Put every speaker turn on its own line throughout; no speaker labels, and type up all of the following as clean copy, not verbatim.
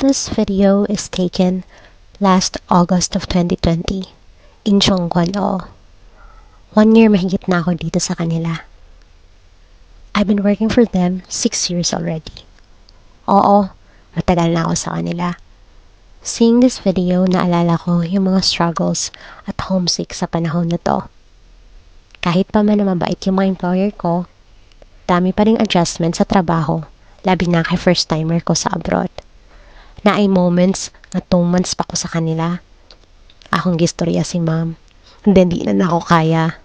This video is taken last August of 2020 in Chongguan-o. 1 year mahigit na ako dito sa kanila. I've been working for them 6 years already. Oo, matagal na ako sa kanila. Seeing this video, naalala ko yung mga struggles at homesick sa panahon na to. Kahit pa man na mabait yung mga employer ko, dami pa ring adjustment sa trabaho, labi na kay first timer ko sa abroad. Na ay moments na 2 months pa ko sa kanila. Akong gistorya si ma'am. Hindi na ako kaya.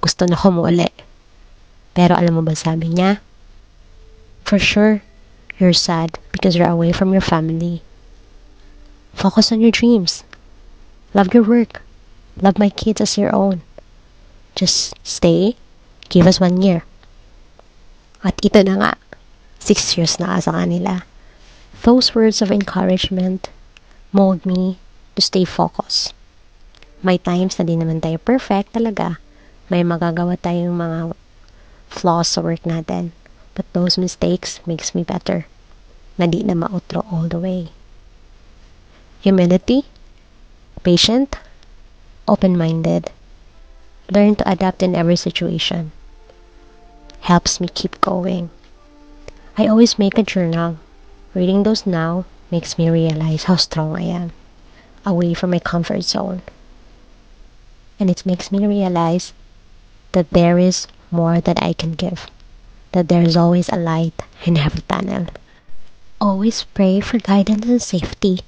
Gusto na umuwi. Pero alam mo ba sabi niya? For sure, you're sad because you're away from your family. Focus on your dreams. Love your work. Love my kids as your own. Just stay. Give us 1 year. At ito na nga, 6 years na sa kanila. Those words of encouragement mold me to stay focused. May times na di naman tayo perfect talaga. May magagawa tayong mga flaws sa work natin. But those mistakes makes me better. Na di na mautro all the way. Humility, patient, open-minded. Learn to adapt in every situation. Helps me keep going. I always make a journal. Reading those now makes me realize how strong I am, away from my comfort zone. And it makes me realize that there is more that I can give, that there is always a light in every tunnel. Always pray for guidance and safety.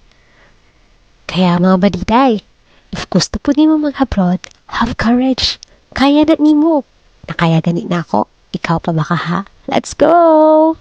Kaya mga badiday, if gusto po ni mo mag-abroad, have courage. Kaya na ni mo. Na kaya ganit na ako, ikaw pa baka ha? Let's go!